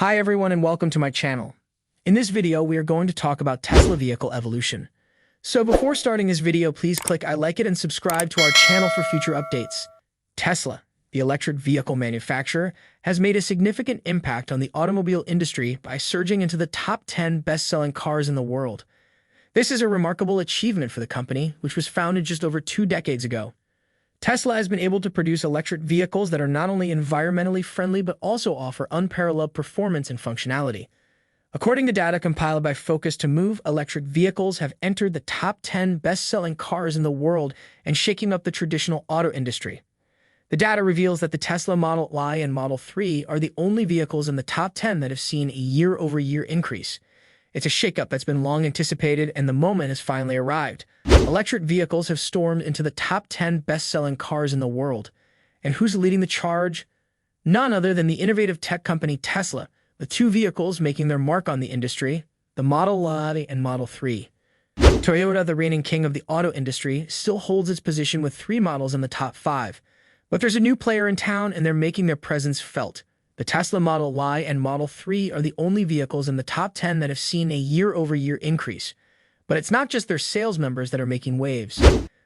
Hi everyone and welcome to my channel. In this video, we are going to talk about Tesla vehicle evolution. So before starting this video, please click I like it and subscribe to our channel for future updates. Tesla, the electric vehicle manufacturer, has made a significant impact on the automobile industry by surging into the top 10 best-selling cars in the world. This is a remarkable achievement for the company, which was founded just over 2 decades ago. Tesla has been able to produce electric vehicles that are not only environmentally friendly but also offer unparalleled performance and functionality. According to data compiled by Focus to Move, electric vehicles have entered the top 10 best-selling cars in the world and shaking up the traditional auto industry. The data reveals that the Tesla Model Y and Model 3 are the only vehicles in the top 10 that have seen a year-over-year increase. It's a shakeup that's been long anticipated, and the moment has finally arrived. Electric vehicles have stormed into the top 10 best-selling cars in the world. And who's leading the charge? None other than the innovative tech company Tesla, with 2 vehicles making their mark on the industry, the Model Y and Model 3. Toyota, the reigning king of the auto industry, still holds its position with 3 models in the top 5. But there's a new player in town, and they're making their presence felt. The Tesla Model Y and Model 3 are the only vehicles in the top 10 that have seen a year-over-year increase. But it's not just their sales numbers that are making waves.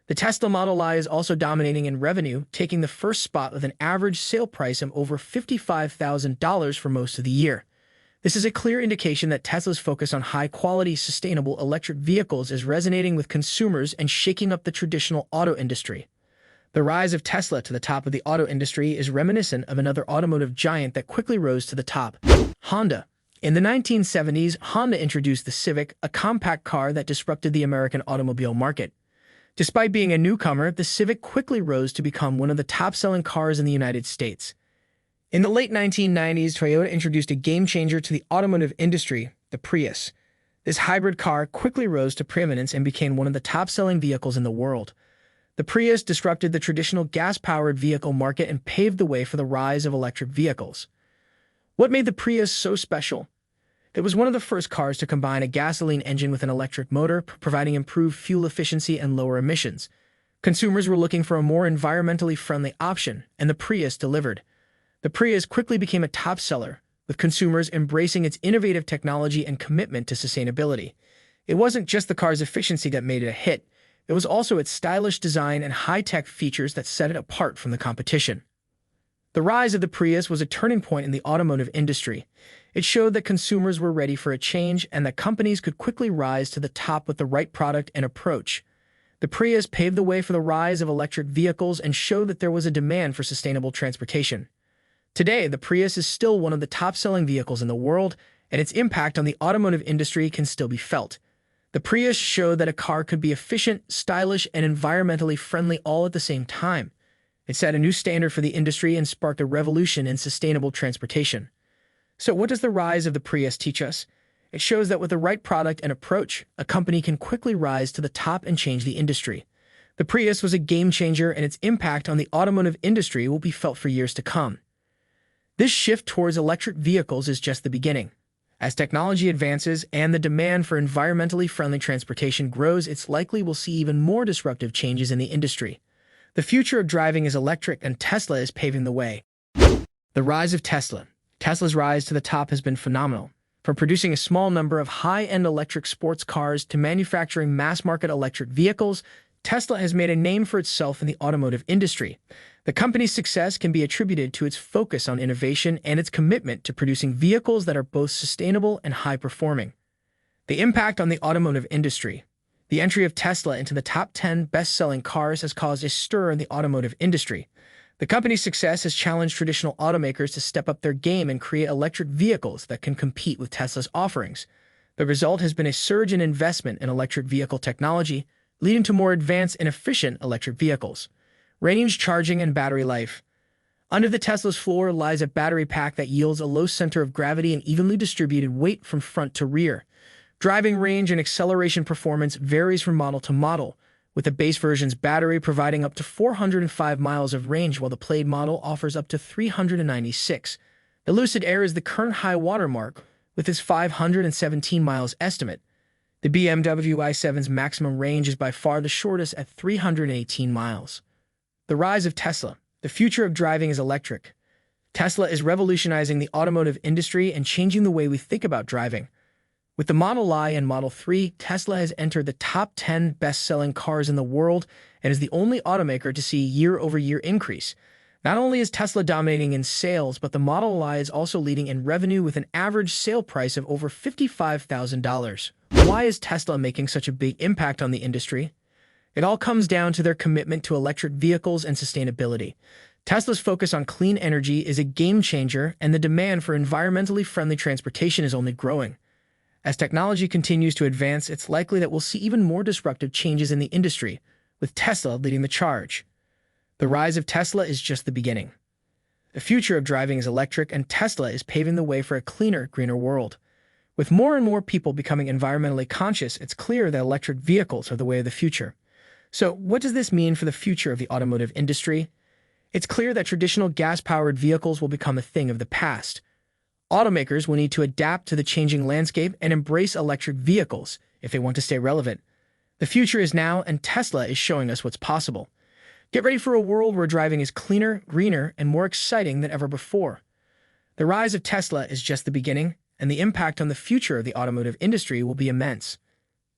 The Tesla Model Y is also dominating in revenue, taking the first spot with an average sale price of over $55,000 for most of the year. This is a clear indication that Tesla's focus on high-quality, sustainable electric vehicles is resonating with consumers and shaking up the traditional auto industry. The rise of Tesla to the top of the auto industry is reminiscent of another automotive giant that quickly rose to the top, Honda. In the 1970s, Honda introduced the Civic, a compact car that disrupted the American automobile market. Despite being a newcomer, the Civic quickly rose to become one of the top-selling cars in the United States. In the late 1990s, Toyota introduced a game-changer to the automotive industry, the Prius. This hybrid car quickly rose to preeminence and became one of the top-selling vehicles in the world. The Prius disrupted the traditional gas-powered vehicle market and paved the way for the rise of electric vehicles. What made the Prius so special? It was one of the first cars to combine a gasoline engine with an electric motor, providing improved fuel efficiency and lower emissions. Consumers were looking for a more environmentally friendly option, and the Prius delivered. The Prius quickly became a top seller, with consumers embracing its innovative technology and commitment to sustainability. It wasn't just the car's efficiency that made it a hit. It was also its stylish design and high-tech features that set it apart from the competition. The rise of the Prius was a turning point in the automotive industry. It showed that consumers were ready for a change and that companies could quickly rise to the top with the right product and approach. The Prius paved the way for the rise of electric vehicles and showed that there was a demand for sustainable transportation. Today, the Prius is still one of the top-selling vehicles in the world, and its impact on the automotive industry can still be felt. The Prius showed that a car could be efficient, stylish, and environmentally friendly all at the same time. It set a new standard for the industry and sparked a revolution in sustainable transportation. So what does the rise of the Prius teach us? It shows that with the right product and approach, a company can quickly rise to the top and change the industry. The Prius was a game-changer, and its impact on the automotive industry will be felt for years to come. This shift towards electric vehicles is just the beginning. As technology advances and the demand for environmentally friendly transportation grows, it's likely we'll see even more disruptive changes in the industry. The future of driving is electric, and Tesla is paving the way. The rise of Tesla. Tesla's rise to the top has been phenomenal. From producing a small number of high-end electric sports cars to manufacturing mass-market electric vehicles, Tesla has made a name for itself in the automotive industry. The company's success can be attributed to its focus on innovation and its commitment to producing vehicles that are both sustainable and high-performing. The impact on the automotive industry. The entry of Tesla into the top 10 best-selling cars has caused a stir in the automotive industry. The company's success has challenged traditional automakers to step up their game and create electric vehicles that can compete with Tesla's offerings. The result has been a surge in investment in electric vehicle technology, leading to more advanced and efficient electric vehicles. Range, charging, and battery life. Under the Tesla's floor lies a battery pack that yields a low center of gravity and evenly distributed weight from front to rear. Driving range and acceleration performance varies from model to model, with the base version's battery providing up to 405 miles of range while the Plaid model offers up to 396. The Lucid Air is the current high watermark, with its 517 miles estimate. The BMW i7's maximum range is by far the shortest at 318 miles. The rise of Tesla. The future of driving is electric. Tesla is revolutionizing the automotive industry and changing the way we think about driving. With the Model Y and Model 3, Tesla has entered the top 10 best-selling cars in the world and is the only automaker to see year-over-year increase. Not only is Tesla dominating in sales, but the Model Y is also leading in revenue with an average sale price of over $55,000. Why is Tesla making such a big impact on the industry? It all comes down to their commitment to electric vehicles and sustainability. Tesla's focus on clean energy is a game changer, and the demand for environmentally friendly transportation is only growing. As technology continues to advance, it's likely that we'll see even more disruptive changes in the industry, with Tesla leading the charge. The rise of Tesla is just the beginning. The future of driving is electric, and Tesla is paving the way for a cleaner, greener world. With more and more people becoming environmentally conscious, it's clear that electric vehicles are the way of the future. So, what does this mean for the future of the automotive industry? It's clear that traditional gas-powered vehicles will become a thing of the past. Automakers will need to adapt to the changing landscape and embrace electric vehicles if they want to stay relevant. The future is now, and Tesla is showing us what's possible. Get ready for a world where driving is cleaner, greener, and more exciting than ever before. The rise of Tesla is just the beginning, and the impact on the future of the automotive industry will be immense.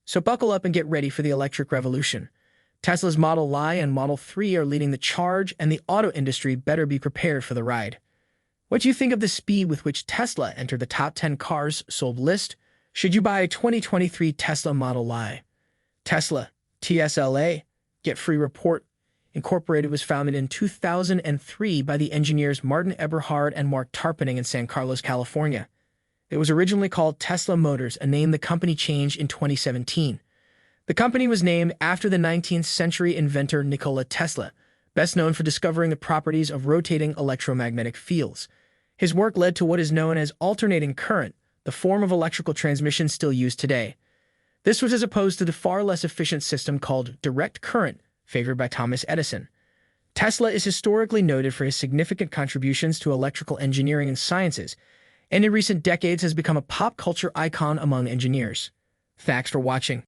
So buckle up and get ready for the electric revolution. Tesla's Model Y and Model 3 are leading the charge, and the auto industry better be prepared for the ride. What do you think of the speed with which Tesla entered the top 10 cars sold list? Should you buy a 2023 Tesla Model Y? Tesla, TSLA, Get Free Report, Incorporated was founded in 2003 by the engineers Martin Eberhard and Mark Tarpenning in San Carlos, California. It was originally called Tesla Motors, a name the company changed in 2017. The company was named after the 19th century inventor Nikola Tesla, best known for discovering the properties of rotating electromagnetic fields. His work led to what is known as alternating current, the form of electrical transmission still used today. This was as opposed to the far less efficient system called direct current, favored by Thomas Edison. Tesla is historically noted for his significant contributions to electrical engineering and sciences, and in recent decades has become a pop culture icon among engineers. Thanks for watching.